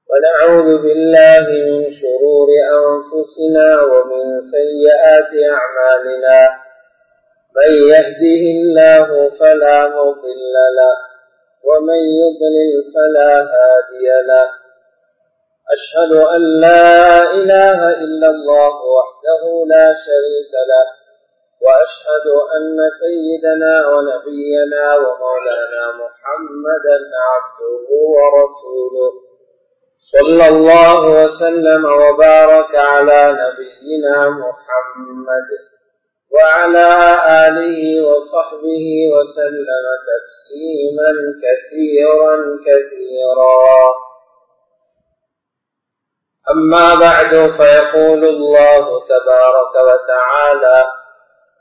ونعوذ بالله من شرور أنفسنا ومن سيئات أعمالنا من يهده الله فلا مضل له ومن يضلل فلا هادي له أشهد أن لا إله إلا الله وحده لا شريك له وأشهد أن سيدنا ونبينا ومولانا محمدا عبده ورسوله صلى الله وسلم وبارك على نبينا محمد وعلى آله وصحبه وسلم تسليما كثيرا كثيرا. أما بعد فيقول الله تبارك وتعالى: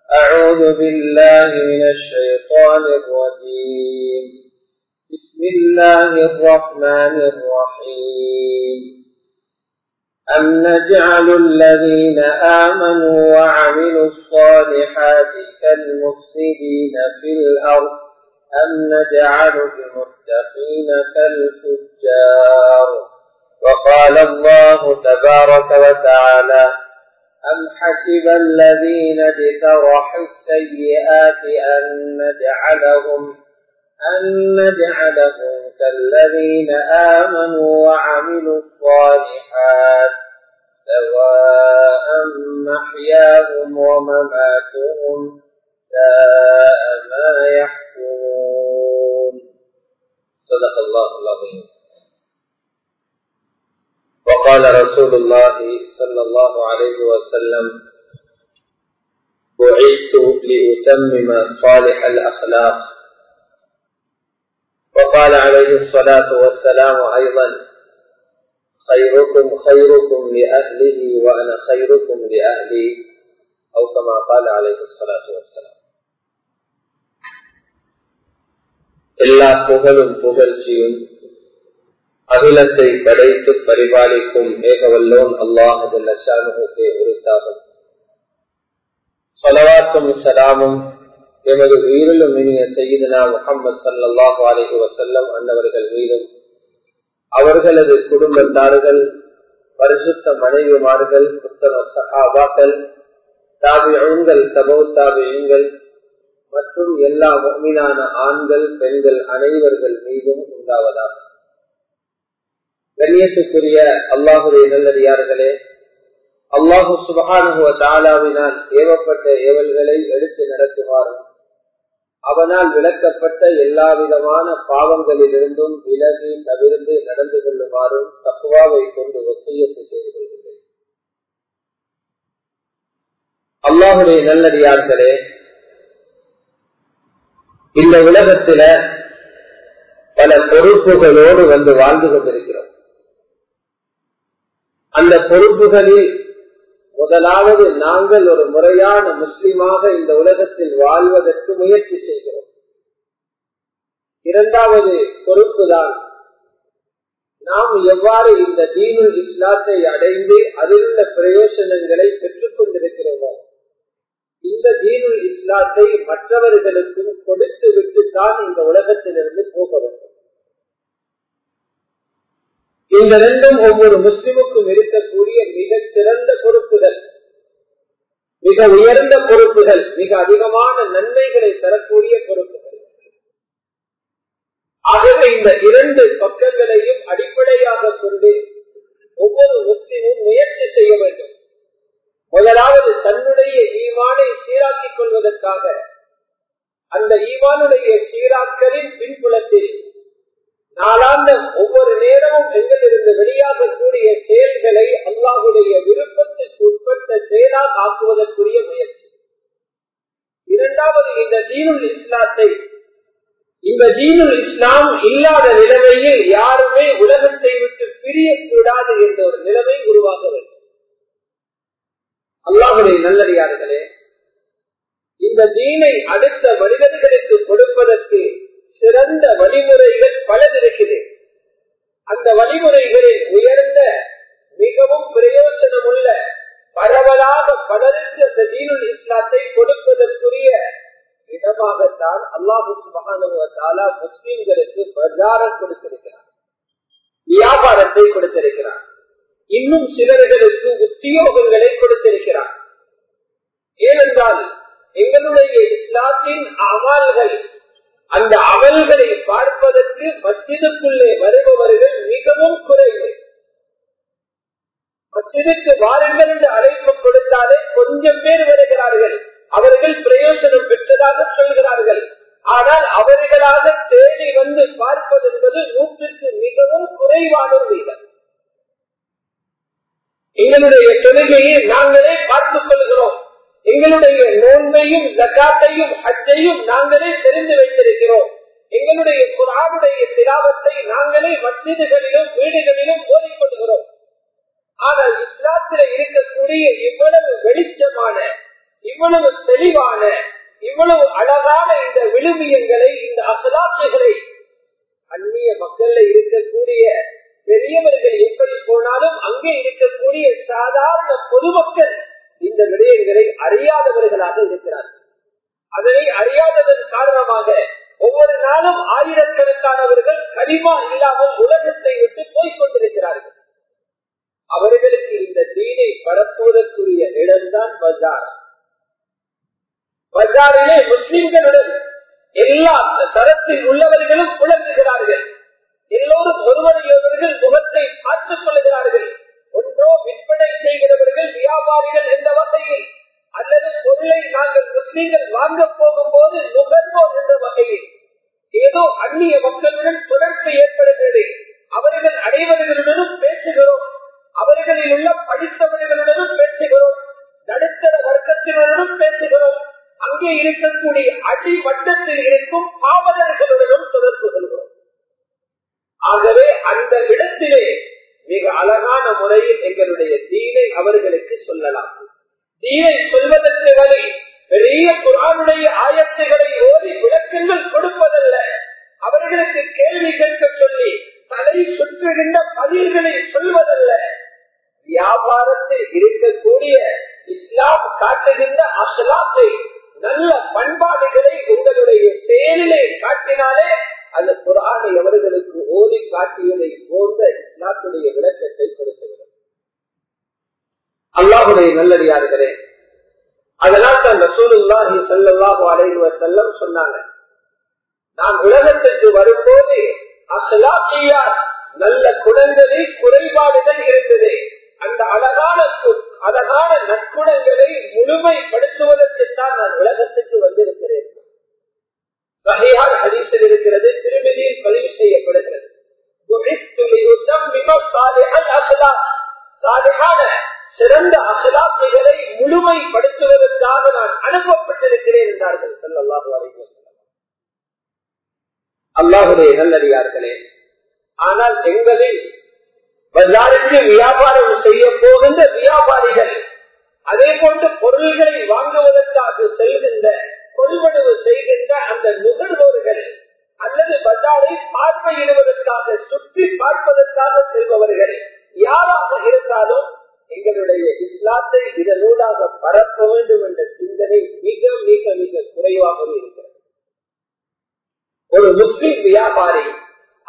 أعوذ بالله من الشيطان الرجيم. بسم الله الرحمن الرحيم. أم نجعل الذين آمنوا وعملوا الصالحات كالمفسدين في الأرض أم نجعل المتقين كالفجار. وقال الله تبارك وتعالى: أم حسب الذين اجترحوا السيئات أن نجعلهم كالذين آمنوا وعملوا الصالحات سواء محياهم ومماتهم ساء ما يحكمون. صدق الله العظيم. وقال رسول الله صلى الله عليه وسلم: بعثت لأتمم صالح الأخلاق. وقال عليه الصلاة والسلام أيضا: خيركم خيركم لأهله وأنا خيركم لأهلي، أو كما قال عليه الصلاة والسلام. எல்லா புகழும் புகழ்ச்சியும் அகிலத்தை படைத்து பரிபாலிக்கும் ஏகவல்லோன் அல்லாஹ் ஜல்ல ஷானுஹுக்கே உரித்தாகும். ஸலவாத்தும் ஸலாமும் எமது உயிரிலும் இனிய சய்யிதுனா முஹம்மது ஸல்லல்லாஹு அலைஹி வஸல்லம் அன்னவர்கள் மீதும், அவர்களது குடும்பத்தார்கள், பரிசுத்த மனைவிமார்கள், புத்தக சஹாபாக்கள், தாபிஈன்கள், தபூ தாபிஈன்கள் மற்றும் எல்லா முஃமினான ஆண்கள் பெண்கள் அனைவர்கள் மீதும் உண்டாவதாக. கண்ணியத்துக்குரிய அல்லாஹுடைய நல்லடியார்களே, அல்லாஹு சுப்ஹானஹு வ தஆலாவினால் ஏவப்பட்ட ஏவல்களை எடுத்து நடத்துவாரும், அவனால் விளக்கப்பட்ட எல்லா விதமான பாவங்களிலிருந்தும் விலகி தவிர்த்து நடந்து கொள்ளுமாறும் தக்வாவை கொண்டு வசியத்து செய்து கொள்கிறேன். அல்லாஹுடைய நல்லடியார்களே, இந்த உலகத்தில பல பொறுப்புகளோடு வந்து வாழ்ந்து கொண்டிருக்கிறோம். அந்த பொறுப்புகளில் முதலாவது நாங்கள் ஒரு முறையான முஸ்லிமாக இந்த உலகத்தில் வாழ்வதற்கு முயற்சி செய்கிறோம். இரண்டாவது பொறுப்புதான் நாம் எவ்வாறு இந்த தீனுல் இஸ்லாத்தை அடைந்து அதிலுள்ள பிரயோசனங்களை பெற்றுக் கொண்டிருக்கிறோமோ, இந்த தீனுல் இஸ்லாத்தை மற்றவர்களுக்கும் கொடுத்து விட்டுத்தான் இந்த உலகத்திலிருந்து போக வேண்டும். இந்த ரெண்டும் ஒவ்வொரு முஸ்லிமுக்கும் இருக்கக்கூடிய மிகச் சிறந்த பொறுப்புகள், மிக உயர்ந்த பொறுப்புகள், மிக அதிகமான நன்மைகளை தரக்கூடிய பொறுப்புகள். ஆகவே இந்த இரண்டு பக்கங்களையும் அடிப்படையாக கொண்டு ஒவ்வொரு முஸ்லிமும் முயற்சி செய்ய வேண்டும். முதலாவது தன்னுடைய ஈமானை சீராக்கிக் கொள்வதற்காக அந்த ஈமானுடைய சீராக்கலின் பின்புலத்தில் நாளாந்தம் ஒவ்வொரு நேரமும் எங்களிலிருந்து வெளியாகக்கூடிய செயல்களை அல்லாஹுடைய விருப்பத்திற்கு உட்பட்ட செயலாக ஆக்குவதற்குரிய முயற்சி. இரண்டாவது, இந்த தீனுல் இஸ்லாத்தை, இந்த தீனுல் இஸ்லாம் இல்லாத நிலைமையில் யாருமே உலகத்தை விட்டு பிரியக்கூடாது என்ற ஒரு நிலைமை உருவாக வேண்டும். அல்லாஹுடைய நல்லடியார்களே, இந்த தீனை அடுத்த மனிதர்களுக்கு கொடுப்பதற்கு சிறந்த வழிமுறைகள் பலதிருக்கிறது. அந்த வழிமுறைகளில் உயர்ந்த மிகவும் பிரயோஜனமுள்ள பரவலாக பலருக்கு அந்த தீனுல் இஸ்லாத்தை கொடுப்பதற்குரிய இடமாகத்தான் அல்லாஹு சுப்ஹானஹு வ தஆலா முஸ்லிம்களுக்கு பிரச்சாரம் கொடுத்திருக்கிறார், வியாபாரத்தை வருமானத்தை கொடுத்திருக்கிறார். இன்னும் சிலர்களுக்கு உத்தியோகங்களை கொடுத்திருக்கிறார். ஏனென்றால் எங்களுடைய இஸ்லாத்தின் அமல்கள், அந்த அமல்களை பார்ப்பதற்கு மஸ்ஜிதுக்குள்ளே வருபவர்கள் மிகவும் குறைவு. மஸ்ஜிதுக்கு வாருங்கள் என்று அழைப்பு கொடுத்தாலே கொஞ்சம் பேர் வருகிறார்கள். அவர்கள் பிரயோஜனம் பெற்றதாக சொல்கிறார்கள். ஆனால் அவர்களாக தேடி வந்து பார்ப்பது என்பது 100க்கு மிகவும் குறைவான வீதம். எங்களுடைய தொழுகையை நாங்களே பார்த்துக் கொள்கிறோம். எங்களுடைய நோன்பையும் ஜகாத்தையும் ஹஜ்ஜையும் நாங்களே தெரிந்து வைத்திருக்கிறோம். எங்களுடைய குர்ஆனுடைய திலாவத்தை நாங்களே மஸ்ஜிதுகளிலும் வீடுகளிலும் ஓதிக்கொள்கிறோம். ஆனால் இஸ்லாத்தில இருக்கக்கூடிய இவ்வளவு வெளிச்சமான, இவ்வளவு தெளிவான, இவ்வளவு அழகான இந்த விழுமியங்களை, இந்த அகலாக்குகளை அந்நிய மக்கள்ல இருக்கக்கூடிய பெரியவர்கள் எப்படி போனாலும் அங்கே இருக்கக்கூடிய சாதாரண பொதுமக்கள் இந்த விடயங்களை அறியாதவர்களாக இருக்கிறார்கள். அதனை அறியாததன் காரணமாக ஒவ்வொரு நாளும் ஆயிரக்கணக்கானவர்கள் கலிமா இல்லாமல் உலகத்தை விட்டு போய்கொண்டிருக்கிறார்கள். அவர்களுக்கு இந்த தீனை பரப்புவதற்குரிய இடம்தான் பஜார். பஜாரிலே முஸ்லிம்களுடன் எல்லா தரத்தில் உள்ளவர்களும் புலங்குகிறார்கள். எல்லோரும் ஒருவரையொருவர்கள் முகத்தை பார்த்துக் கொள்கிறார்கள். ஒன்றோ விற்பனை செய்கிறவர்கள் வியாபாரிகள் என்ற வகையில், அல்லது பொருளை நாங்கள் முஸ்லிம்கள் வாங்க போகும் போது நுகர்வோர் என்ற வகையில் ஏதோ அந்நிய மக்களுடன் தொடர்பு ஏற்படுகிறது. அவர்கள் அனைவர்களுடனும் பேசுகிறோம். அவர்களில் உள்ள படித்தவர்களுடனும் பேசுகிறோம். நடுத்தர வர்க்கத்தினருடன் பேசுகிறோம். அங்கே இருக்கக்கூடிய அடிமட்டத்தில் இருக்கும் பாவலர்களுடனும் தொடர்பு கொள்கிறோம். ஆகவே அந்த இடத்திலே மிக அழகான முறையில் எங்களுடைய தீனை அவர்களுக்கு சொல்லலாம். தீனை சொல்வதற்கு வழி பெரிய குர்ஆனுடைய ஆயத்துகளை ஓதி விளக்கங்கள் கொடுப்பதல்ல. அவர்களுக்கு கேள்வி கேட்க சொல்லி தலை சுற்றுகின்ற பதில்களை சொல்வதல்ல. வியாபாரத்தில் இருக்கக்கூடிய இஸ்லாம் காட்டுகின்ற அஸ்லாத்தை, நல்ல பண்பாடுகளை உங்களுடைய செயலிலே காட்டினாலே அந்த குர்ஆனை அவர்களுக்கு ஓதி காட்டியதை போன்ற இஸ்லாத்துடைய விளக்கத்தை கொடுத்துவிடும். அல்லாஹ்வுடைய நல்லடியார்களே, அதனால் தான் ரசூலுல்லாஹி ஸல்லல்லாஹு அலைஹி வஸல்லம் சொன்னாங்க, நான் உலகத்திற்கு வரும்போது அஸ்லாத்தியார் நல்ல குணங்களில் குறைபாடுகள் இருந்தது. அந்த அழகான நற்குணங்களை முழுமைப்படுத்துவதற்குத்தான் நான் உலகத்துக்கு வந்திருக்கிறேன். சஹீஹ் ஹதீஸில் இருக்கிறது, திருமதியில் பதிவு செய்யப்படுகிறது. சிறந்த அஹ்லாக்குகளை முழுமைப்படுத்துவதற்காக நான் அனுப்பப்பட்டிருக்கிறேன் என்றார்கள் ஸல்லல்லாஹு அலைஹி வஸல்லம். அல்லாஹ்வுடைய நல்லடியார்களே, ஆனால் எங்களில் பஜாருக்கு வியாபாரம் செய்ய போகின்ற வியாபாரிகள், அதே போன்று பொருள்களை வாங்குவதற்காக செல்கின்ற, கொள்வனவு செய்கின்ற அந்த நுகர்வோர்கள், அல்லது பஜாரை பார்வையிடுவதற்காக, சுற்றி பார்ப்பதற்காக செல்பவர்கள் யாராக இருந்தாலும் எங்களுடைய இஸ்லாத்தை இதனூடாக பரப்ப வேண்டும் என்ற சிந்தனை மிக மிக மிக குறைவாகவே இருக்கிறது. ஒரு முஸ்லிம் வியாபாரி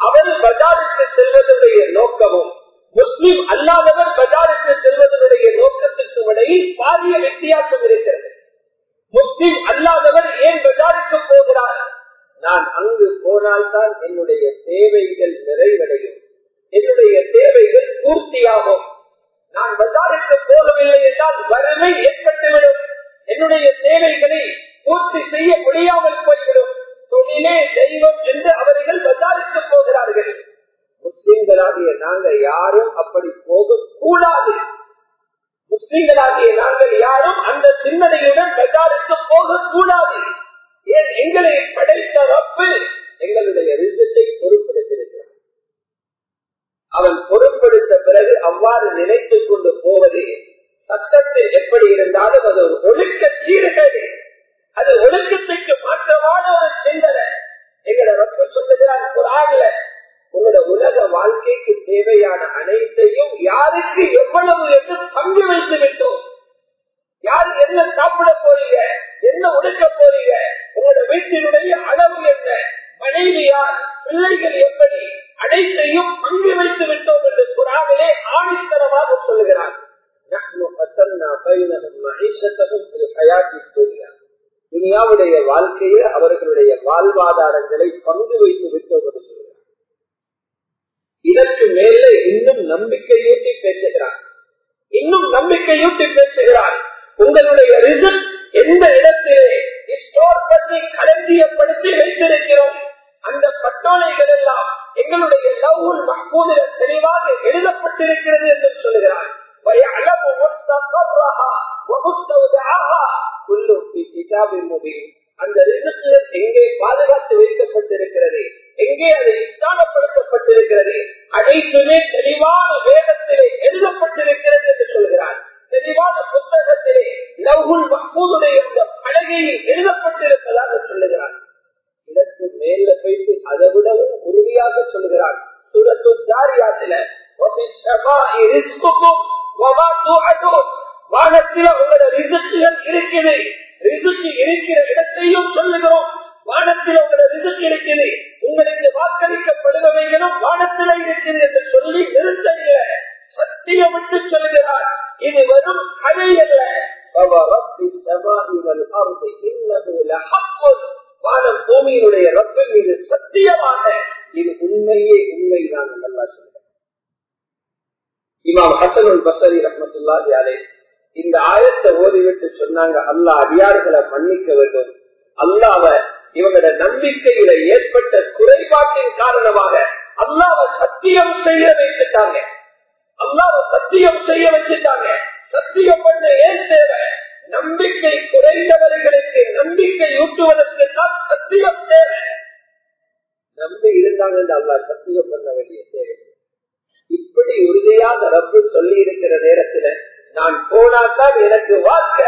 அவர் பஜாருக்கு செல்வதனுடைய நோக்கமும் முஸ்லிம் அல்லாதவர் பஜாருக்கு செல்வதனுடைய நோக்கத்திற்கு இடையில் பாரிய வித்தியாசம் இருக்கிறது. முஸ்லிம் அல்லாதவர் ஏன் பஜாருக்கு போகிறார்? நான் அங்கு போனால்தான் என்னுடைய தேவைகள் நிறைவடையும், என்னுடைய தேவைகள் பூர்த்தியாகும். நான் பஜாருக்கு போகவில்லை என்றால் வறுமை ஏற்பட்டுவிடும், என்னுடைய தேவைகளை பூர்த்தி செய்ய முடியாமல் போய்விடும். தொழிலே தெய்வம் என்று அவர்கள் பஜாருக்கு போகிறார்கள். முஸ்லிம்களாகிய நாங்கள் யாரும் அப்படி போகக்கூடாது. முஸ்லிம்களாகிய நாங்கள் யாரும் அந்த சிந்தனையுடன் பஜாருக்கு போகக்கூடாது. ஏன்? எங்களை படைத்த ரப்பு எங்களுடைய ரிசத்தை பொறுப்படுத்திருக்கிறார். அவன் பொறுப்படுத்த பிறகு அவ்வாறு நினைத்துக் கொண்டு போவது சட்டத்தில் எப்படி இருந்தாலும் அது ஒரு ஒழுக்க சீர்கேடு, அது ஒழுக்கத்துக்கு மாற்றமான ஒரு சிந்தனை. எங்களை ரப்பு சொல்லுகிறான் குர்ஆன்ல, உங்களோட உலக வாழ்க்கைக்கு தேவையான அனைத்தையும் யாருக்கு எவ்வளவு என்று பங்கு வைத்து விட்டோம். யார் என்ன சாப்பிட போறீங்க, என்ன உடுக்க போறீங்க, உங்களோட வீட்டினுடைய அளவு என்ன, மனைவி யார், பிள்ளைகள் எப்படி, அனைத்தையும் பங்கு வைத்து விட்டோம் என்று துனியாவுடைய வாழ்க்கையை அவர்களுடைய வாழ்வாதாரங்களை பங்கு வைத்து விட்டோம் என்று சொல்கிறார். இதற்கு மேலே இன்னும் நம்பிக்கையூட்டி பேசுகிறார். உங்களுடைய ரிசல்ட் எந்த இடத்திலே ஸ்டோர் பண்ணி களஞ்சியப்படுத்தி வைத்திருக்கிறோம், அந்த பட்டோலைகள் எல்லாம் எங்களுடைய லவ்வுல் மஹ்பூதில தெளிவாக எழுதப்பட்டிருக்கிறது என்று சொல்கிறார். அந்த ரிசல்ட் எங்கே பாதுகாத்து வைக்கப்பட்டிருக்கிறது, எங்கே அது ஸ்தானப்படுத்தப்பட்டிருக்கிறது, அனைத்துமே தெளிவான வேதத்திலே எழுதப்பட்டிருக்கிறது என்று சொல்கிறார். தெளிவான புத்தகத்திலே லவ்வுல் மஹ்பூதுடைய அந்த பலகையில் எழுதப்பட்டிருப்பதாக சொல்லுகிறார். இதற்கு மேல போயிட்டு அதை விடவும் உறுதியாக சொல்கிறார். சூரத்து ஜாரியாத்தில வானத்தில உங்களோட ரிசல்ட்கள் இருக்குது, ரிசல்ட் இருக்கிற இடத்தையும் சொல்லுகிறோம். வானத்தில் உங்களோட ரிசல்ட் இருக்குது, உங்களுக்கு வாக்களிக்கப்படுபவைகளும் வானத்தில இருக்குது என்று சொல்லி நிறுத்த சத்தியம் விட்டு சொல்கிறார். இது வெறும் கதை அல்ல. வானம் பூமியினுடைய ரப்பின் மீது சத்தியமாக இது உண்மையே உண்மைதான் நல்லா சொல்கிறார். இமாம் ஹசனுல் பஸ்ரி ரஹ்மத்துல்லாஹி அலைஹி இந்த ஆயத்தை ஓதிவிட்டு சொன்னாங்க, அல்லாஹ் அடியார்களை மன்னிக்க வேண்டும். அல்லாஹ்வ இவங்களோட நம்பிக்கையில ஏற்பட்ட குறைபாட்டின் காரணமாக அல்லாஹ்வ சத்தியம் செய்ய வைத்துட்டாங்க. சத்தியம் பண்ண ஏன் தேவை? நம்பிக்கை குறைந்தவர்களுக்கு நம்பிக்கை ஊட்டுவதற்கு தான் சத்தியம் தேவை. நம்பி இருந்தாங்க அல்லாஹ் சத்தியம் பண்ண வேண்டிய தேவை. இப்படி உறுதியாக ரப்பு சொல்லி இருக்கிற நேரத்தில் நான் போனாத்தான் எனக்கு வாக்க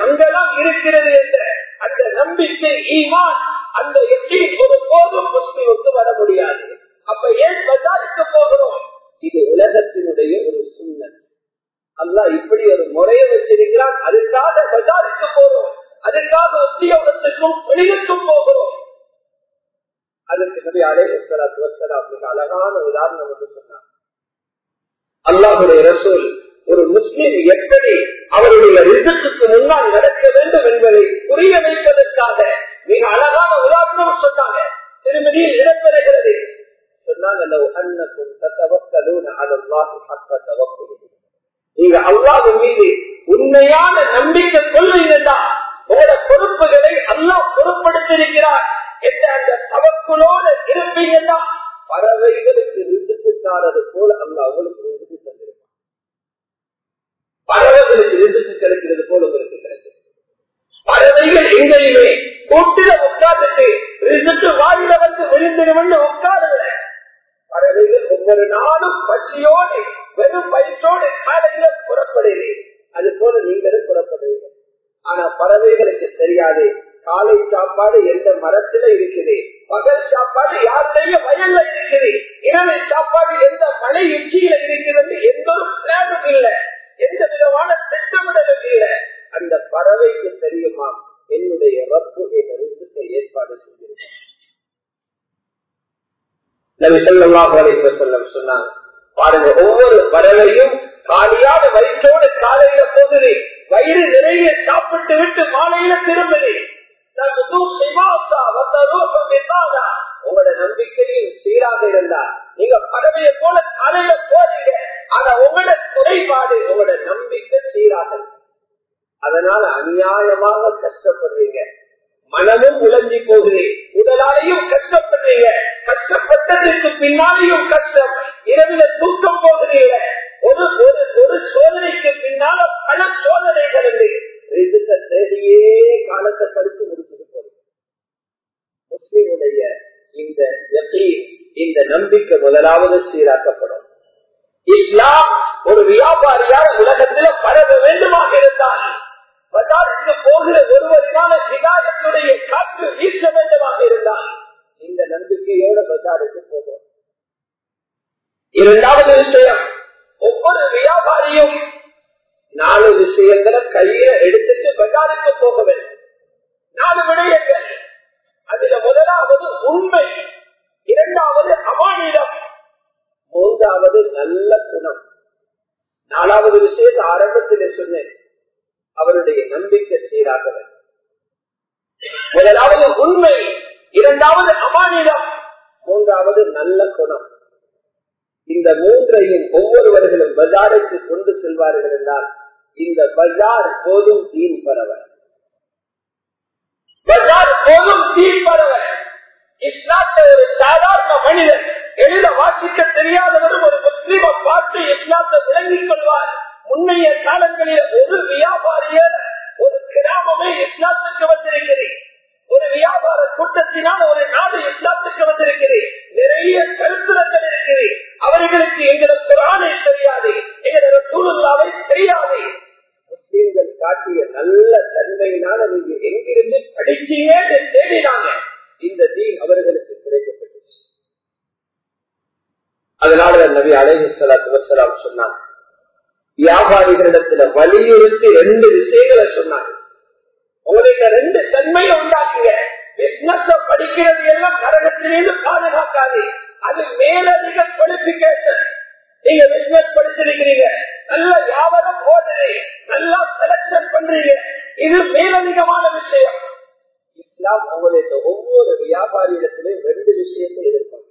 அங்கெல்லாம் இருக்கிறது என்ற அந்த நம்பிக்கை ஈமான் அந்த எப்படி ஒரு போதும் முஸ்லிமுக்கு வர முடியாது. அப்ப ஏன் பஜாருக்கு போகிறோம்? இது உலகத்தினுடைய ஒரு சுண்ணத். அல்லாஹ் இப்படி ஒரு முறையை வச்சிருக்கிறான். அதுக்காக பஜாருக்கு போகிறோம், அதுக்காக உத்தியோகத்துக்கும் வெளியிற்கும் போகிறோம். அதற்கு நபி அலைஹிஸ்ஸலாத்து வஸ்ஸலாம் மிக அழகான உதாரணம் என்று சொன்னார். அல்லாஹ்வுடைய ரசூல் ஒரு முஸ்லிம் எப்படி அவருடைய ரிஸ்க்குக்கு முன்னால் நடக்க வேண்டும் என்பதை புரிய வைப்பதற்காக மிக அழகான உதாரணம் சொன்னாங்க. திருமதியில் இடம்பெறுகிறது. நீங்க அல்லாஹ்வின் மீது உண்மையான நம்பிக்கை கொள்வீங்கன்னா உங்களோட பொறுப்புகளை அல்லாஹ் பொறுப்படுத்திருக்கிறார் என்ற அந்த தவக்குலோடு இருப்பீங்கன்னா பறவைகளுக்கு ரிஸ்க்குக்காரது போல அல்லாஹ் உங்களுக்கு ரிஸ்க் தந்திருப்பார். பறவைகளுக்கு ரிஸ்க் கிடைக்கிறது போல உங்களுக்கு கிடைக்கிறது. பறவைகள் எங்கேயுமே கூட்டில உட்கார்ந்துட்டு ரிஸ்க் வாயில வந்து விழுந்துடும் உட்காருங்க. பறவைகள் ஒவ்வொரு நாளும் பசியோடு வெறும் பயிற்சோடு காலையில புறப்படுது. அது போல நீங்களும் புறப்படுவீங்க. ஆனா பறவைகளுக்கு தெரியாது காலை சாப்பாடு எந்த மரத்துல இருக்குது, பகல் சாப்பாடு யாருடைய வயல்ல இருக்குது, இரவு சாப்பாடு எந்த மலை உச்சியில இருக்கிறது, எந்த ஒரு பிளானும் இல்லை, எந்த விதமான திட்டமிடலும் இல்லை. அந்த பறவைக்கு தெரியுமா என்னுடைய ரப்பு என்ற ரிஸ்கை ஏற்பாடு செஞ்சிருக்க. நபி ஸல்லல்லாஹு அலைஹி வஸல்லம் சொன்னாங்க, பாருங்க ஒவ்வொரு பறவையும் காலியான வயிற்றோடு காலையில போகுது, வயிறு நிறைய சாப்பிட்டு விட்டு மாலையில திரும்புது. உங்களோட நம்பிக்கையும் சீராக இருந்தா நீங்க பறவையை போல காலையில போறீங்க. ஆனா உங்களோட குறைபாடு உங்களோட நம்பிக்கை சீராக. அதனால அநியாயமாக கஷ்டப்படுறீங்க, மனமும் உழைஞ்சி போகுது, உடலாலையும் கஷ்டப்படுறீங்க, கஷ்டப்பட்டதற்கு பின்னாலேயும் கஷ்டம், இரவில தூக்கம் போகிறீங்க. ஒரு சோதனைக்கு பின்னால பல சோதனைகள் தேடியே காலத்தை கழித்து முடிச்சுட்டு போறீங்க. முஸ்லிமுடைய இந்த நம்பிக்கை முதலாவது சீராக்கப்படும். இஸ்லாம் ஒரு வியாபாரியான உலகத்தில் பரவ வேண்டுமாக இருந்தால் பஜாருக்கு போகிற ஒருவருக்கான ஹிதாயத்துடைய காற்று வீச வேண்டுமாக இருந்தால் இந்த நம்பிக்கையோட பஜாருக்கு போகிறோம். இரண்டாவது விஷயம், ஒவ்வொரு வியாபாரியும் 4 விஷயங்களை கையில எடுத்துட்டு பஜாருக்கு போக வேண்டும். 4 விடயங்கள். அதுல முதலாவது உண்மை, இரண்டாவது அமானிடம், மூன்றாவது நல்ல குணம். 4வது விஷயத்தை ஆரம்பத்திலே சொன்னேன், அவருடைய நம்பிக்கை சீராக வேண்டும். முதலாவது உண்மை, இரண்டாவது அமானிதம், மூன்றாவது நல்ல குணம். இந்த மூன்றையும் ஒவ்வொருவர்களும் பஜாருக்கு கொண்டு செல்வார்கள் என்றால் இந்த பஜார் போதும் தீன் பரவ. பஜார் போதும் தீன் பரவ. இஸ்லாத்தை ஒரு சாதாரண மனிதன் எழுத வாசிக்க தெரியாதவரும் ஒரு முஸ்லிமை பார்த்து இஸ்லாத்தை விளங்கிக் கொள்வார். முன்னைய காலங்களில் ஒரு வியாபாரிய ஒரு கிராமமே இஸ்லாத்துக்கு வந்திருக்கிறேன், ஒரு வியாபார கூட்டத்தினால் ஒரு நாடு இஸ்லாத்துக்கு வந்திருக்கிறேன். நிறைய சரித்திரங்கள் இருக்கிறேன். அவர்களுக்கு எங்களோட குர்ஆனை தெரியாது, எங்களோட ரசூலுல்லாஹ்வை தெரியாது. முஸ்லிம்கள் காட்டிய நல்ல தன்மையினால நீங்க எங்கிருந்து படிச்சீங்க தேடினாங்க. இந்த தீன் அவர்களுக்கு கிடைக்கப்பட்டுச்சு. அதனால நபி அலைஹிஸ்ஸலாத்து வஸ்ஸலாம் சொன்னாங்க, வியாபாரிகளிடத்துல வலியுறுத்தி 2 விஷயங்களை சொன்னாங்க. உங்களுக்கு 2 தன்மையை உண்டாக்குங்க. பிசினஸ் படிக்கிறது எல்லாம் நரகத்திலிருந்து பாதுகாக்காது. அது மேலதிக குவாலிபிகேஷன். நீங்க பிசினஸ் படிச்சிருக்கிறீங்க, நல்ல வியாபாரம் போடுறீங்க, நல்லா செலக்ஷன் பண்றீங்க, இது மேலதிகமான விஷயம். இஸ்லாம் உங்களுடைய ஒவ்வொரு வியாபாரியிடத்திலும் 2 விஷயத்தை எதிர்பார்க்கும்.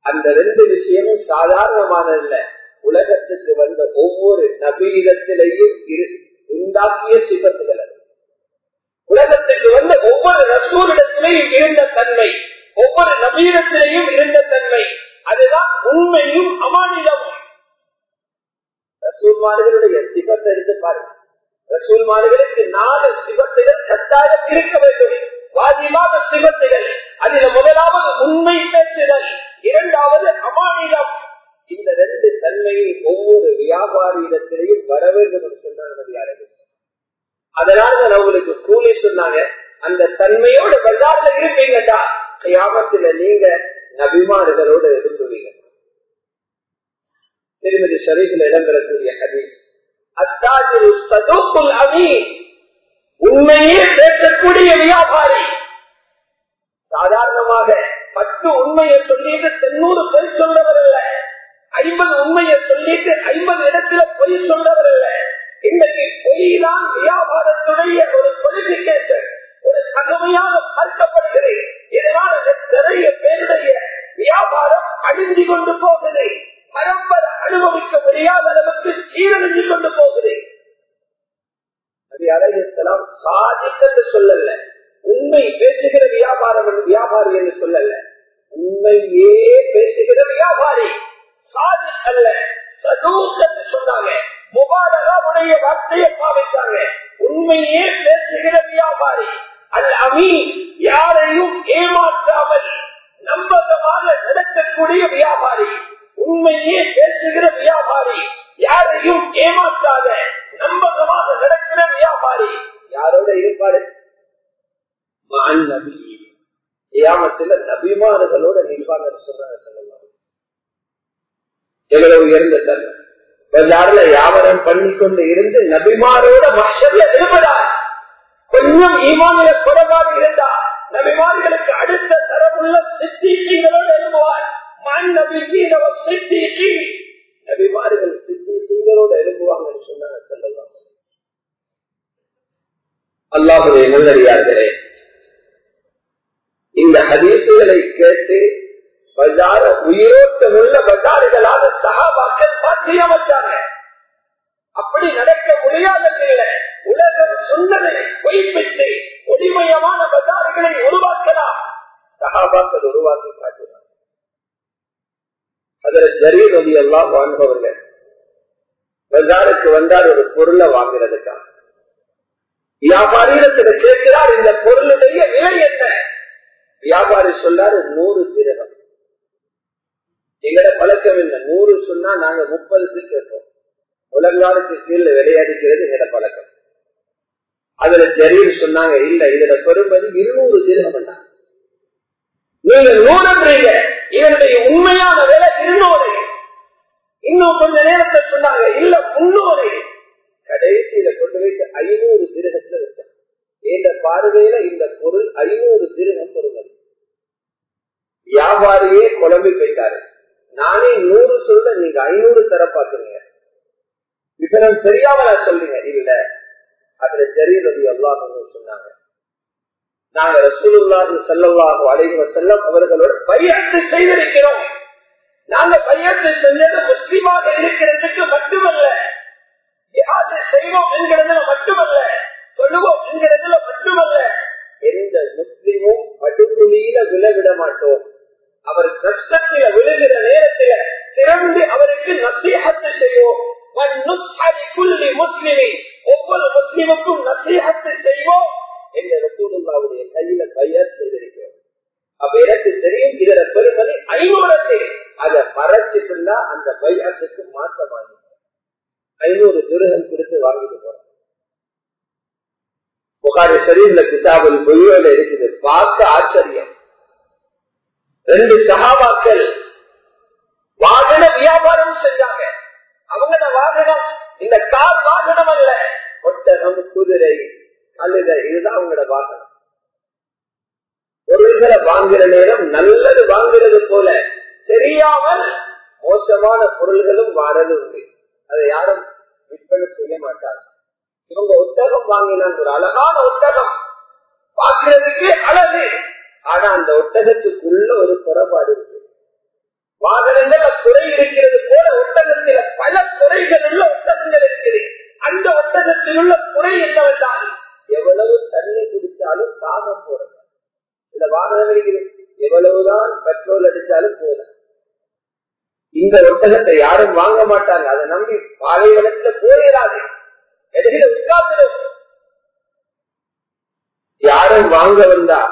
அந்த 2 விஷயமும் சாதாரணமானதில்ல. உலகத்துக்கு வந்த ஒவ்வொரு நபியிடத்திலேயும் உண்டாக்கிய சிபத்துகள். உலகத்துக்கு வந்த ஒவ்வொரு ரசூலிடத்திலேயும் இருந்த தன்மை, ஒவ்வொரு நபியிடத்திலேயும் இருந்த தன்மை, அதுதான் உண்மையும் அமானிதமும். ரசூல்மார்களுடைய சிபத்தை எடுத்து பாருங்க. ரசூல்மார்களுக்கு 4 சிபத்துகள் கட்டாயம் இருக்க வேண்டும், வாஜிபான சிபத்துகள். அதில் முதலாவது உண்மை பேசுதல், இரண்டாவது அமானிதம். இந்த 2 தன்மையை ஒவ்வொரு வியாபாரியிடத்திலேயும் வர வேண்டும் என்று சொன்னாங்க. அதனால அவங்களுக்கு கூலி சொன்னாங்க. அந்த தன்மையோட பஜார்ல இருப்பீங்கடா, கியாமத்துல நீங்க நபிமார்களோடு இருந்துவீங்க. திருமதி ஷரீஃபில் இடம்பெறக்கூடிய ஹதீஸ், அத்தாஜிரு ஸதூக்குல் அமீன், உண்மையே பேசக்கூடிய வியாபாரி. சாதாரணமாக 10 உண்மையை சொல்லிட்டு 90 பொய் சொல்றவர் அல்ல, 50 உண்மையை சொல்லிட்டு 50 இடத்துல பொய் சொல்றவர் அல்ல. இன்றைக்கு பொய்தான் வியாபாரத்துடைய ஒரு குவாலிபிகேஷன், ஒரு தகமையாக பார்க்கப்படுகிறது. இதனால் நிறைய பேருடைய வியாபாரம் அழிந்து கொண்டு போகுது, பரம்பரை அனுபவிக்க முடியாத அளவுக்கு சீரழிஞ்சு கொண்டு போகுது. நபி அலைஹிஸ்ஸலாம் சாதிக் என்று சொல்லல, உண்மை பேசுகிற வியாபாரி என்று சொல்லல, உண்மையே பேசுகிற வியாபாரி. சாதிக் அல்ல, சதூக் என்று சொன்னாங்க. முபாரகாவுடைய வார்த்தையை பாவித்தாங்க. உண்மையே பேசுகிற வியாபாரி. அல் அமீன், யாரையும் ஏமாற்றாமல் நம்பகமாக நடக்கக்கூடிய வியாபாரி. உண்மையே பேசுகிற வியாபாரி, யாரையும் ஏமாற்றாத நம்பகமாக நடக்கிற வியாபாரி. யாரோட இருப்பாரு? கியாமத்தில் நபிமார்களோட நிற்பாங்க. எவ்வளவு உயர்ந்த தன்மை. பஜார்ல வியாபாரம் பண்ணிக்கொண்டு இருந்து நபிமாரோட மஹ்ஷர்ல எழுபடார். கொஞ்சம் ஈமானில குறைவாக இருந்தா நபிமார்களுக்கு அடுத்த தரமுள்ள சித்தீகளோடு எழுப்புவார். நபிமார்கள் சித்தீகளோடு எழுப்புவாங்கன்னு சொன்னாங்க. சொல்லலாம். அல்லாஹ்வுடைய நல்லடியார்களே, இந்த ஹதீசுகளை கேட்டு பஜார உயிரோட்டமுள்ள பஜார்களாக சஹாபாக்கள் மாற்றி அமைச்சாங்க. அப்படி நடக்க முடியாத நிலை உலகம் சொன்னதை பொய்ப்பித்து ஒளிமயமான பஜார்களை உருவாக்கலாம். சஹாபாக்கள் உருவாக்கி காட்டினார். அதுல ஜரீர் ரலியல்லாஹு அன்ஹு அவர்கள் பஜாருக்கு வந்தார் ஒரு பொருளை வாங்குறதுக்காக. வியாபாரியிடத்துல கேட்கிறார், இந்த பொருளுடைய விலை என்ன? வியாபாரி சொன்னாரு 100 திரகம். எங்கட பழக்கம் என்ன? 100 சொன்னா நாங்க 30 கேட்போம். உலகாலுக்கு கீழே விளையாடிக்கிறது எங்கட பழக்கம். அதுல ஜரீர் சொன்னாங்க, இல்ல இதோட பெருமதி 200 திரகம். நீங்க 100 இதனுடைய உண்மையான விலை 200. இன்னும் கொஞ்ச நேரத்தை சொன்னாங்க, இல்ல 300. கடைசியில கொண்டு வைத்து 500 திரகத்துல வச்சாங்க. இந்த பார்வையில இந்த பொருள் 500 திரகம் பொருள். வியாபாரியே குழம்பி போயிட்டாரு. நானே 100 சொல்ற, நீங்க 500 தர பாக்குறீங்க. விவரம் தெரியாம சொல்றீங்க. இல்ல அதுல ஜரீர் ரலியல்லாஹு அன்ஹு சொன்னாங்க, நாங்க ரசூலுல்லாஹி ஸல்லல்லாஹு அலைஹி வஸல்லம் அவர்களோட பைஅத் செய்திருக்கிறோம். நாங்க பைஅத் செஞ்சது முஸ்லிமாக இருக்கிறதுக்கு மட்டுமல்ல, ஜிஹாத் செய்வோம் என்கிறதுல மட்டுமல்ல, சொல்லுவோம் என்கிறதுல மட்டுமல்ல, எந்த முஸ்லிமும் படுகுழியில விழவிட மாட்டோம். அவர் கஷ்டத்தில விழுகிற நேரத்தில திறந்து அவருக்கு நசீஹத் செய்வோம். ஒவ்வொரு முஸ்லிமுக்கும் நசீஹத் செய்வோம் என்ற ரசூலுல்லாஹ்வுடைய கையில பைஅத் செய்திருக்கிறோம். அப்ப எனக்கு தெரியும் இதர பெருமதி 500 அதை மறைச்சிட்டுனா அந்த பைஅத்துக்கு மாற்றமாகி 500 திர்ஹம் கொடுத்து வாங்கிட்டு போறோம். புகாரி ஷரீஃப்ல கிதாபுல் புய்யோல இருக்குது. பார்க்க ஆச்சரியம். 2 சஹாபாக்கள் வாகன வியாபாரம் செஞ்சாங்க. அவங்களோட வாகனம் இந்த கார் வாகனம் அல்ல, ஒட்டகம், குதிரை, கழுதை, இதுதான் அவங்களோட வாகனம். பொருள்களை வாங்குற நேரம் நல்லது வாங்குறது போல தெரியாமல் மோசமான பொருள்களும் வாரது உண்டு. அதை யாரும் விற்பனை செய்ய மாட்டார். இவங்க ஒட்டகம் வாங்கினாங்க, ஒரு அழகான ஒட்டகம், பார்க்கிறதுக்கு அழகு. ஆனா அந்த ஒட்டகத்துக்குள்ள ஒரு குறைபாடு இருக்கு. வாகனங்கள் குறை இருக்கிறது போல ஒட்டகத்தில பல குறைகள் உள்ள ஒட்டகங்கள் இருக்குது. அந்த ஒட்டகத்தில் உள்ள குறை என்னவென்றால் எவ்வளவு தண்ணி குடித்தாலும் தாகம் போறது. இந்த வாகனம் இருக்கிறது, எவ்வளவுதான் பெட்ரோல் அடித்தாலும் போதும். இந்த ஒட்டகத்தை யாரும் வாங்க மாட்டாங்க. அதை நம்பி பாலைவனத்துல போயிடாது, எதிரில உட்கார்ந்துடும். யாரும் வாங்க வந்தா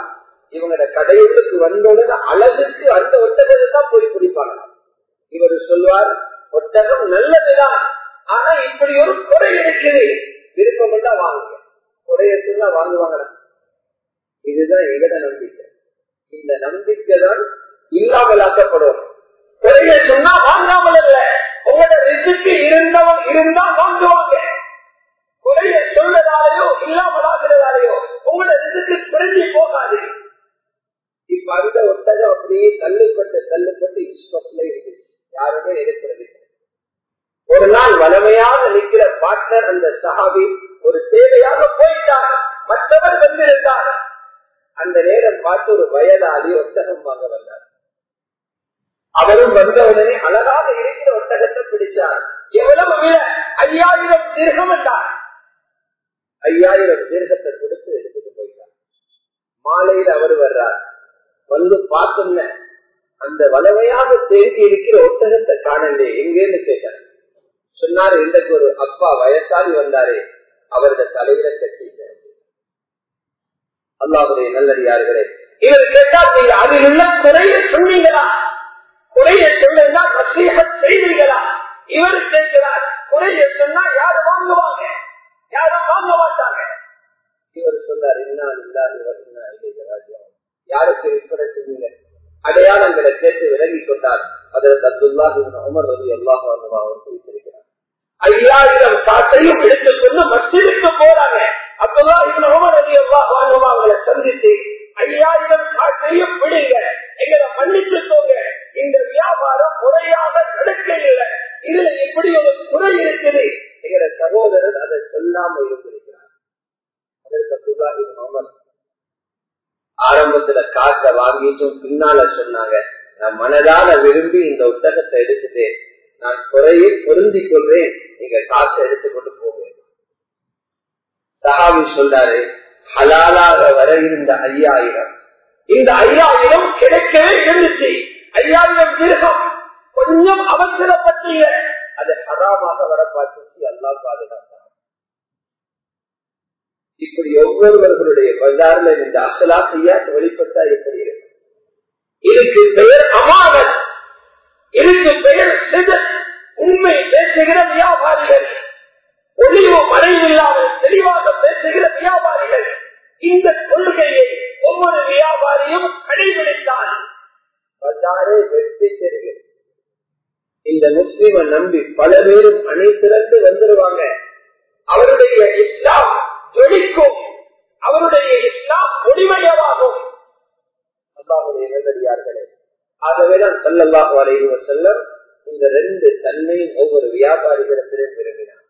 இவங்களோட கடைகளுக்கு வந்தோன்னு அழகுக்கு அந்த ஒட்டகத்தை தான் போய் குடிப்பாங்க. இவர் சொல்வார், ஒட்டகம் நல்லதுதான், ஆனா இப்படி ஒரு குறை இருக்குது, விருப்பம் தான் வாங்குங்க. குறைய சொன்னா வாங்குவாங்க. இதுதான் எங்கட நம்பிக்கை. இந்த நம்பிக்கை தான் இல்லாமலாக்கப்படும். குறைய சொன்னா வாங்காமல் அல்ல, உங்களோட ரிஸ்க்கு இருந்தவன் இருந்தா வாங்குவாங்க. குறைய சொல்றதாலேயோ இல்லாமலாகிறதாலேயோ உங்களோட ரிஸ்க்கு குறைஞ்சி போகாது. இப்ப அந்த ஒட்டகம் அப்படியே தள்ளுப்பட்டு இஸ்பத்துல இருக்கு, யாருமே எடுக்கிறது. ஒரு நாள் வளமையாக நிற்கிற பார்ட்னர் அந்த சஹாபி ஒரு தேவையாக போயிட்டார், மற்றவர் வந்திருந்தார். அந்த நேரம் பார்த்து ஒரு வயதாளி ஒட்டகம் வாங்க வந்தார். அவரும் வந்தவுடனே அழகாக இருக்கிற ஒட்டகத்தை பிடிச்சார். எவ்வளவு விலை? 5000 திர்ஹம் என்றார். 5000 திர்ஹத்தை கொடுத்து எடுத்துட்டு போயிட்டார். மாலையில் அவர் வர்றார். வந்து பார்த்தோம்ன அந்த வளமையாக தேங்கி இருக்கிற ஒட்டகத்தை காணலே, எங்கேன்னு கேட்டார். சொன்னாரு, இன்றைக்கு ஒரு அப்பா வயசாளி வந்தாரே, அவரது தலையில கட்டிட்டார். அல்லாஹ்வுடைய நல்லடியார்களே, இவர் கேட்டால் நீங்க அதில் உள்ள குறைய சொன்னீங்களா? குறைய சொன்னா நசீஹத் செய்வீங்களா? இவர் கேட்கிறார், குறைய சொன்னா யாரும் வாங்குவாங்க, யாரும் வாங்க மாட்டாங்க. இவர் சொன்னார், யாருக்கு விற்பனை செய்வீங்க? அடையாளங்களை கேட்டு விலகி கொண்டார். அதற்கு அப்துல்லாஹ் இப்னு உமர் ரலியல்லாஹு அன்ஹு அவர் குறிப்பிட்டிருக்கிறார். 5000 காசையும் எடுத்துக்கொண்டு மஸ்ஜிதுக்கு போறாங்க. அப்துல்லாஹ் இப்னு உமர் ரலியல்லாஹு அன்ஹு அவங்களை சந்தித்து 5000 காசையும் விடுங்க, எங்களை மன்னிச்சுக்கோங்க, இந்த வியாபாரம் முறையாக நடக்கவில்லை, இதுல எப்படி ஒரு குறை இருக்குது, எங்களோட சகோதரர் அதை சொல்லாம இருந்திருக்கிறார். அதற்கு அப்துல்லாஹ் இப்னு உமர் ஆரம்பத்துல காசை வாங்கிட்டும் பின்னால சொன்னாங்க, நான் மனதால விரும்பி இந்த ஒட்டகத்தை எடுத்துட்டு நான் குறையை பொருந்திக் கொள்றேன், நீங்க காசை எடுத்துக்கொண்டு போவேன். சஹாபி சொல்றாரு, ஹலாலாக வர இருந்த 5000, இந்த 5000 கிடைக்கவே இருந்துச்சு. 5000 திர்ஹம் கொஞ்சம் அவசரப்பட்டீங்க, அது ஹராமாக வர பார்த்து அல்லாஹ் பாதுகாத்தார். இப்படி ஒவ்வொருவர்களுடைய பஜார்ல இந்த அசலாசியா வெளிப்பட்டா எப்படி இருக்கு? இதுக்கு பெயர் அமானத், இதுக்கு பெயர் சிதத். உண்மை பேசுகிற வியாபாரிகள், ஒளிவு மறைவில்லாமல் தெளிவாக பேசுகிற வியாபாரிகள், இந்த கொள்கையை ஒவ்வொரு வியாபாரியும் கடைபிடித்தால் பஜாரே வெற்றி தெரியும். இந்த முஸ்லிமை நம்பி பல பேரும் அணி திறந்து வந்துருவாங்க. அவருடைய இஸ்லாம் ஜொலிக்கும், அவருடைய இஸ்லாம் ஒளிமயமாகும். அல்லாஹ்வுடைய நல்லடியார்களே, ஆகவேதான் ஸல்லல்லாஹு அலைஹி வஸல்லம் இந்த 2 தன்மையும் ஒவ்வொரு வியாபாரிகளிடத்திலும் விரும்பினார்.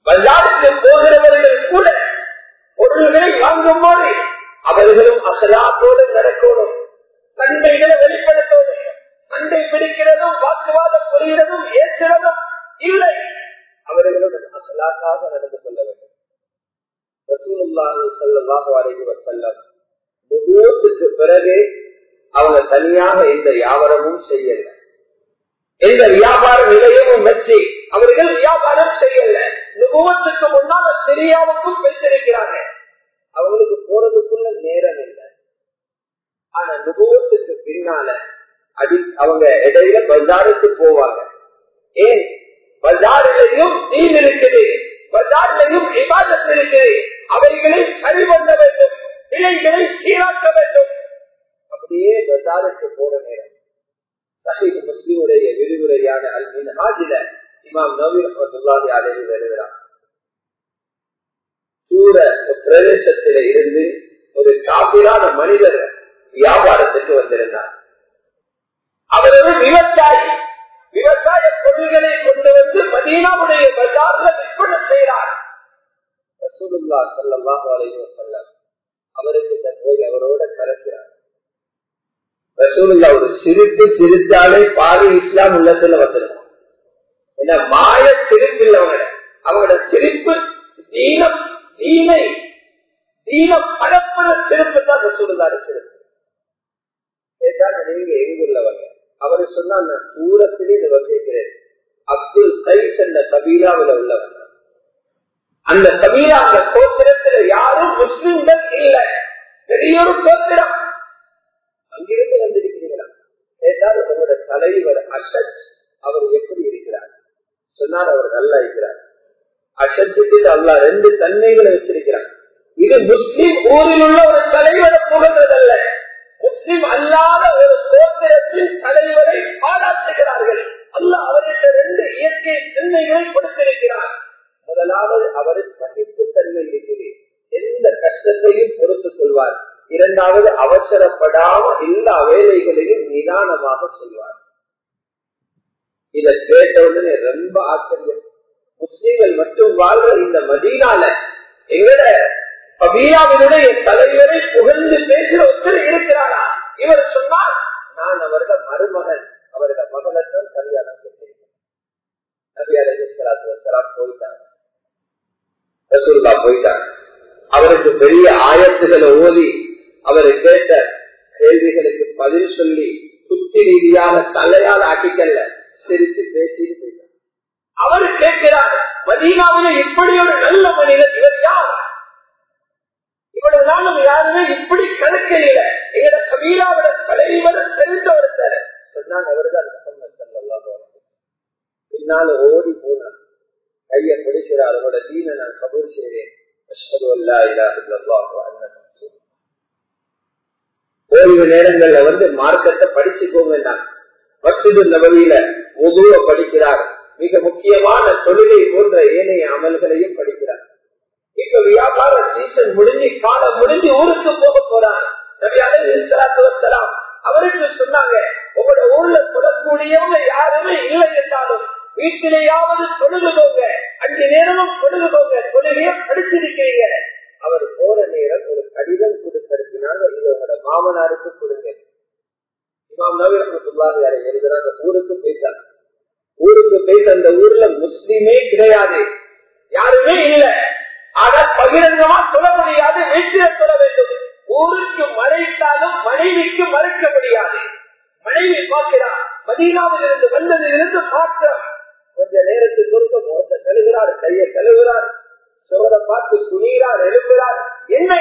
பஜாருக்கு போகிறவர்கள் கூட ஒரு பொருள்களை வாங்கும் போது அவர்களும் அகலாத்தோடு நடக்கணும், தன்மைகளை வெளிப்படுத்தணும். சண்டை பிடிக்கிறதும் வாக்குவாதம் புரிகிறதும் ஏற்கிறதும் இல்லை, அவர்களுடன் அகலாத்தாக நடந்து கொள்ள வேண்டும். ரசூலுல்லாஹி ஸல்லல்லாஹு அலைஹி வஸல்லம் நுபுவத்துக்கு பிறகு அவங்க தனியாக எந்த வியாபாரமும் செய்யல, எந்த வியாபார நிலையமும் வச்சு அவர்கள் வியாபாரம் செய்யல. நுபுவத்துக்கு முன்னால் சிரியாவுக்கும் பெற்றிருக்கிறாங்க, அவங்களுக்கு போறதுக்குள்ள நேரம் இல்லை. ஆனா நுபுவத்துக்கு பின்னால அவங்க இடையில பஜாருக்கு போவாங்க. ஏன்? பஜாரிலையும் தீன் இருக்குது, பஜாரிலையும் இபாதத் இருக்குது. அவைகளை சரி பண்ண வேண்டும், விலைகளை சீராக்க வேண்டும். அப்படியே பஜாருக்கு போற நேரம் சஹீஹ் முஸ்லிமுடைய விரிவுரையான அல் மின்ஹாஜில இமாம் நவவி ரஹ்மத்துல்லாஹி அலைஹி எழுதுகிறார். சூர பிரதேசத்தில இருந்து ஒரு காபிரான மனிதர் வியாபாரத்துக்கு வந்திருந்தார். அவர் ஒரு விவசாயி, விவசாய பொருள்களை கொண்டு வந்து மதீனாவுடைய பஜார்ல விற்பனை செய்கிறார். ரசூலுல்லாஹி ஸல்லல்லாஹு அலைஹி வஸல்லம் அவருக்கு போய் அவரோட கலக்கிறார். ரசூலுல்லாஹ் ஒரு சிரிப்பு சிரித்தாலே பாதி இஸ்லாம் உள்ளத்துல வந்திருக்கும். என்ன மாய சிரிப்பு இல்லை அவங்களோட சிரிப்பு தீனம், தீனம் பரப்புற சிரிப்பு தான் ரசூலுல்லாஹ் சிரிப்பு. கேட்டாங்க, நீங்க எங்குள்ளவங்க? அவரு சொன்னா, நான் தூரத்திலே இதை வந்திருக்கிறேன். அப்துல் கைஸ் என்ற கபீலாவில் உள்ளவங்க. அந்த கபீலா, அந்த கோத்திரத்தில் யாரும் முஸ்லிம்கள் இல்லை, பெரிய ஒரு கோத்திரம். அங்கிருந்து வந்திருக்கிறீங்களா? கேட்டால் உங்களோட தலைவர் அஷத் அவர் எப்படி இருக்கிறார்? சொன்னால் அவர் நல்லா இருக்கிறார். அஷத்துக்கு அல்லாஹ் 2 தன்மைகளை வச்சிருக்கிறார். இது முஸ்லிம் ஊரில் உள்ள ஒரு தலைவரை புகழ்றதல்ல, முஸ்லிம் அல்லாத ஒரு கோத்திரத்தின் தலைவரை பாராட்டுகிறார்கள். அல்லாஹ் அவருக்கு 2 இயற்கை தன்மைகளை கொடுத்திருக்கிறார். முதலாவது, அவர் சகிப்பு தன்மை இருக்கிறது, எந்த கஷ்டத்தையும் பொறுத்துக் கொள்வார். இரண்டாவது, அவசரப்படாம எல்லா வேலைகளையும் நிதானமாக செய்வார். இதை கேட்டவுடனே ரொம்ப ஆச்சரியம். முஸ்லிம்கள் மட்டும் வாழ்ற இந்த மதீனால எங்கட கபீலாவினுடைய தலைவரை புகழ்ந்து பேசுற ஒருத்தர் இருக்கிறாரா? இவர் சொன்னார், நான் அவரோட மருமகன், அவரோட மகளைத்தான் கல்யாணம் செய்தேன். நபி அலைஹிஸ்ஸலாத்து வஸ்ஸலாம் போயிட்டாங்க, ரசூலுல்லாஹ் போயிட்டாங்க. அவருக்கு பெரிய ஆயத்துகளை ஓதி அவரை கேட்ட கேள்விகளுக்கு பதில் சொல்லி சுத்தி ரீதியான தலையால் ஆக்கிக்கல்ல, சிரித்து பேசிட்டு போயிட்டார். அவர் கேட்கிறார், மதீனாவில இப்படி ஒரு நல்ல மனிதர் இவர் யார்? இவ்வளவு நாளும் யாருமே இப்படி கணக்கையில எங்களோட கபீலாவோட தலைவர் தெரிந்த ஒருத்தர் சொன்னாங்க, அவர்தான் முஹம்மது ஸல்லல்லாஹு அலைஹி வஸல்லம். பின்னால ஓடி போனார், கையை பிடிக்கிறார், அவரோட தீனை நான் கபூல் செய்தேன், அஷ்ஹது அல்லா இலாஹ இல்லல்லாஹு வ அன்னக ரசூலுல்லாஹ். ஓய்வு நேரங்கள்ல மார்க்கத்தை படிச்சுக்கோங்க. மஸ்ஜிது நபவியில வுதுவை படிக்கிறார், மிக முக்கியமான தொழுகை போன்ற ஏனைய அமல்களையும் படிக்கிறார். இப்ப வியாபார சீசன் முடிஞ்சு, காலம் முடிஞ்சு ஊருக்கு போக போறாங்க. நபி அலைஹிஸ்ஸலாத்து வஸ்ஸலாம் அவருக்கு சொன்னாங்க, உங்களோட ஊர்ல தொழக்கூடியவங்க யாருமே இல்லை என்றாலும் வீட்டிலேயாவது தொழுதுகோங்க, 5 நேரமும் தொழுதுகோங்க, தொழுகைய படிச்சிருக்கீங்க. அவர் போற நேரம் ஒரு கடிதம் கொடுத்திருக்கிறாங்க, இது உங்களோட மாமனாருக்கு கொடுங்க. இமாம் நவவி ரஹ்மத்துல்லாஹி அலைஹி எழுதுறாங்க, ஊருக்கு போயிட்டாங்க. ஊருக்கு போயிட்டு அந்த ஊர்ல முஸ்லிமே கிடையாது, யாருமே இல்லை. ஆனால் பகிரங்கமா சொல்ல முடியாது, வீட்டில சொல்ல வேண்டும். ஊருக்கு மறைத்தாலும் மனைவிக்கு மறைக்க முடியாது. மனைவி பார்க்கிறார், மதீனாவில் இருந்து வந்ததிலிருந்து மாற்றம். கொஞ்ச நேரத்துக்கு பொறுத்த முகத்தை கழுகிறார், கையை கழுவுகிறார், சோரை பார்த்து துணிகிறார், எழுப்புகிறார். என்ன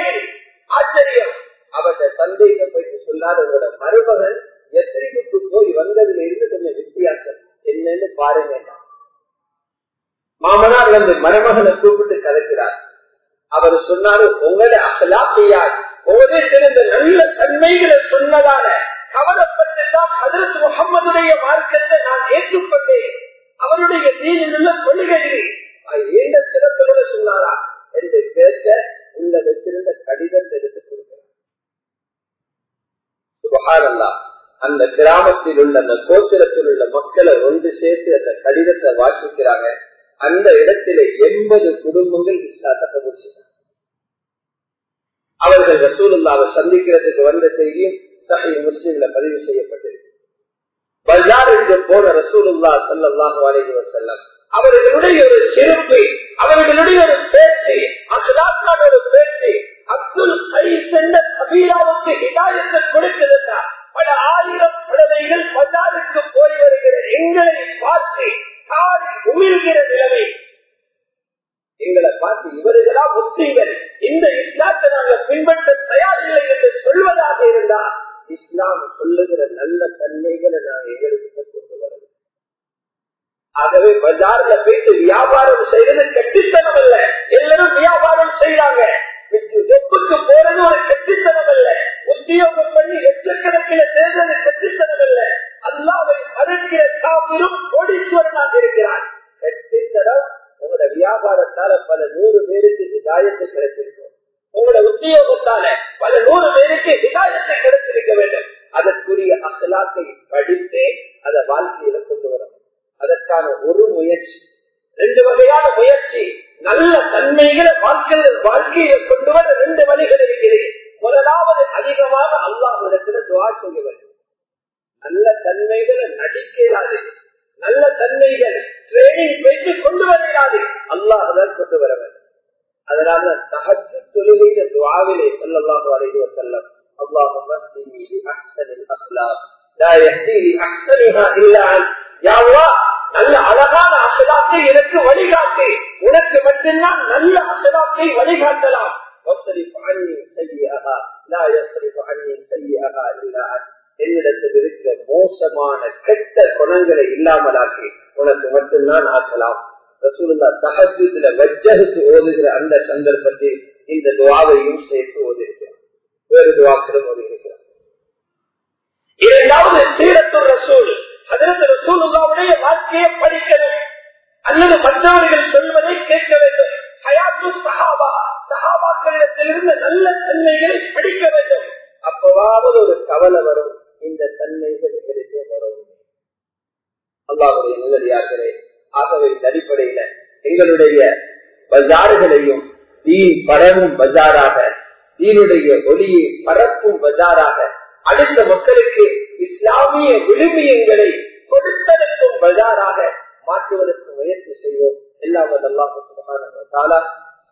ஆச்சரியம்! அவருடைய தந்தைக்கு போயிட்டு சொல்லாத, உங்களோட மருமகன் எத்திரிக்கு போய் வந்ததுல இருந்து கொஞ்சம் வித்தியாசம் என்னன்னு பாருங்க. மாமனார் மருமகனை கூப்பிட்டு கதைக்கிறார். அவர் சொன்னாரு, உங்களோட அகலாக்கையால் உங்களிடத்திலிருந்து நல்ல தன்மைகளை சொன்னதால கவலைப்பட்டு தான் ஹஜ்ரத் முஹம்மதுடைய மார்க்கத்தை நான் ஏற்றுக்கொண்டேன். அவருடைய தீனில் உள்ள கொள்கைகள் ஏண்ட சிறப்புகளை சொன்னாரா என்று கேட்க உள்ள வச்சிருந்த கடிதத்தை எடுத்துக் கொடுக்கிறார். சுப்ஹானல்லாஹ். அந்த கிராமத்தில் உள்ள அந்த கோத்திரத்தில் உள்ள மக்களை ஒன்று சேர்த்து அந்த கடிதத்தை வாசிக்கிறாங்க. அந்த இடத்திலே 80 குடும்பங்கள் இஸ்லாத்தை கபூல் செய்தாங்க. அவர்கள் ரசூலுல்லாஹ்வை சந்திக்கிறதுக்கு வந்த செய்தியும் சஹீஹ் முஸ்லிம்ல பதிவு செய்யப்பட்டிருக்கு. பஜாருக்கு போன ரசூலுல்லாஹ் ஸல்லல்லாஹு அலைஹி வஸல்லம் அவர்களுடைய ஒரு சிறப்பு, அவர்களுடைய ஒரு பேச்சு, அக்லாக்கான ஒரு பேச்சு அப்துல் கைஸ் என்ற கபீராவுக்கு ஹிதாயத்தை கொடுத்திருந்தார். பல ஆயிரம் குழந்தைகள் பஜாருக்கு போய் வருகிற எங்களை பார்த்து காரி உமிழ்கிற நிலைமை, எங்களை பார்த்து இவர்களா முஸ்லிம்கள், இந்த இஸ்லாத்தை நாங்கள் பின்பற்ற தயாரில்லை என்று சொல்வதாக இருந்தால் இஸ்லாம் சொல்லுகிற நல்ல தன்மைகளை நான் எங்களுக்கு கொண்டு வரது. ஆகவே பஜார்ல போயிட்டு வியாபாரம் செய்யறது கெட்டித்தனம் அல்ல. எல்லாரும் வியாபாரம் செய்யறாங்க, ஒப்புக்கு போறது ஒரு கெட்டித்தனம் அல்ல. உத்தியோகம் பண்ணி லட்சக்கணக்கில் சேர்ந்தது கெட்டித்தனம் அல்ல. அல்லாஹ்வை மறுக்கிற காபிரும் கோடீஸ்வரனாக இருக்கிறார். கெட்டித்தனம் உங்களோட வியாபாரத்தால பல 100 பேருக்கு ஹிதாயத்தை கிடைச்சிருக்கும். உங்களோட உத்தியோகத்தால பல 100 பேருக்கு ஹிதாயத்தை கிடைச்சிருக்க வேண்டும். அதற்குரிய அக்லாக்கை படித்தே அதை வாழ்க்கையில கொண்டு வரணும். அதற்கான ஒரு முயற்சி, 2 வகையான முயற்சி. நல்ல தன்மைகளை வாழ்க்கையில கொண்டு வர 2 வழிகள் இருக்கிறது. முதலாவது, அதிகமாக அல்லாஹ்விடத்துல துஆ செய்ய வேண்டும். நல்ல தன்மைகளை நடிக்கிறாது, நல்ல தன்மைகள் ட்ரைனிங் போயிட்டு கொண்டு வராது, அல்லாஹ்தான் கொண்டு வர வேண்டும். அதனால தஹஜ்ஜுத் தொழுகையில துஆவிலே ஸல்லல்லாஹு அலைஹி வஸல்லம் அல்லாஹும்ம ஹ்தினி லி அஹ்ஸனில் அக்லாக் லா யஹ்தி லி அஹ்ஸனிஹா இல்லா அன்த். யா அல்லாஹ், நல்ல அழகான அக்லாக்கை எனக்கு வழிகாட்டு, உனக்கு மட்டும்தான் நல்ல அக்லாக்கை வழிகாட்டலாம். வஸ்ரிஃப் அன்னி ஸய்யிஅஹா லா யஸ்ரிஃப் அன்னி ஸய்யிஅஹா இல்லா அன்த். என்னிடத்தில் இருக்கிற மோசமான கெட்ட குணங்களை இல்லாமலாக்கி உனக்கு மட்டும்தான் ஆக்கலாம். ரசூலுல்லாஹ் தஹஜ்ஜுத்ல வஜ்ஜஹ்து ஓதுகிற அந்த சந்தர்ப்பத்தில் இந்த துஆவையும் சேர்த்து ஓதிருக்கிறார். வேறு துஆக்களும் ஓதிருக்கிறார். இரண்டாவது, சீரத்துர் ரசூல். ஹஜ்ரத் ரசூலுல்லாஹ்வுடைய வாழ்க்கையை படிக்கணும் அல்லது மற்றவர்கள் சொல்வதை கேட்க வேண்டும். ஹயாத்து சஹாபா, சஹாபாக்களிடத்திலிருந்து நல்ல தன்மைகளை படிக்க வேண்டும். அப்பவாவது ஒரு கவலை வரும், இந்த தன்மைகள் எங்களுக்கு வரும். அல்லாஹ்வுடைய நல்லடியார்களே, ஆகவே இந்த அடிப்படையில எங்களுடைய பஜார்களையும் தீன் பரவும் பஜாராக, தீனுடைய ஒளியை பரப்பும் பஜாராக, அடுத்த மக்களுக்கு இஸ்லாமிய விழுமியங்களை கொடுத்ததற்கும் பஜாராக மாற்றுவதற்கு முயற்சி செய்வோம். எல்லாம் அல்லாஹ் சுப்ஹானஹு வ தஆலா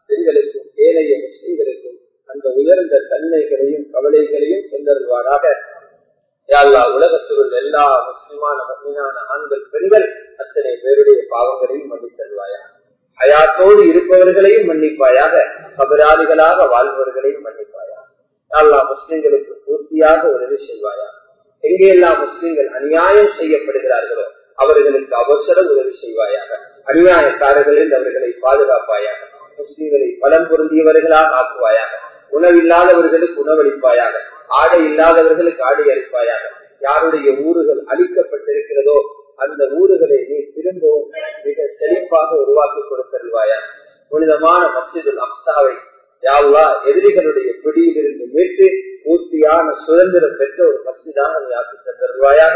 எங்களுக்கும் ஏனைய முஸ்லிம்களுக்கும் அந்த உயர்ந்த தன்மைகளையும் கவலைகளையும் தந்தருவாராக. யா அல்லாஹ், உலகத்தில் உள்ள எல்லா முஸ்லிமான முஃமினான ஆண்கள் பெண்கள் அத்தனை பேருடைய பாவங்களையும் மன்னித்தருவாயா. ஹயாத்தோடு இருப்பவர்களையும் மன்னிப்பாயாக, கபராளிகளாக வாழ்பவர்களையும் மன்னிப்பாயா. யா அல்லாஹ், முஸ்லிம்களுக்கு பூர்த்தியாக உதவி செய்வாயா. எங்கெல்லாம் முஸ்லிம்கள் அநியாயம் செய்யப்படுகிறார்களோ அவர்களுக்கு அவசர உதவி செய்வாயாக. அநியாயக்காரர்களில் அவர்களை பாதுகாப்பாயாக. முஸ்லிம்களை பலம் பொருந்தியவர்களாக ஆக்குவாயாக. உணவில்லாதவர்களுக்கு உணவளிப்பாயாக. ஆடை இல்லாதவர்களுக்கு ஆடை அளிப்பாயாக. யாருடைய ஊர்கள் அழிக்கப்பட்டிருக்கிறதோ அந்த ஊர்களை நீ திரும்பவும் மிக செழிப்பாக உருவாக்கி கொடுத்தருவாயா. புனிதமான மஸ்ஜிதுல் அக்ஸாவை யா அல்லாஹ் எதிரிகளுடைய பிடியிலிருந்து மீட்டு பூர்த்தியான சுதந்திரம் பெற்ற ஒரு மஸ்ஜிதாக நீ ஆக்கி தந்தருவாயாக.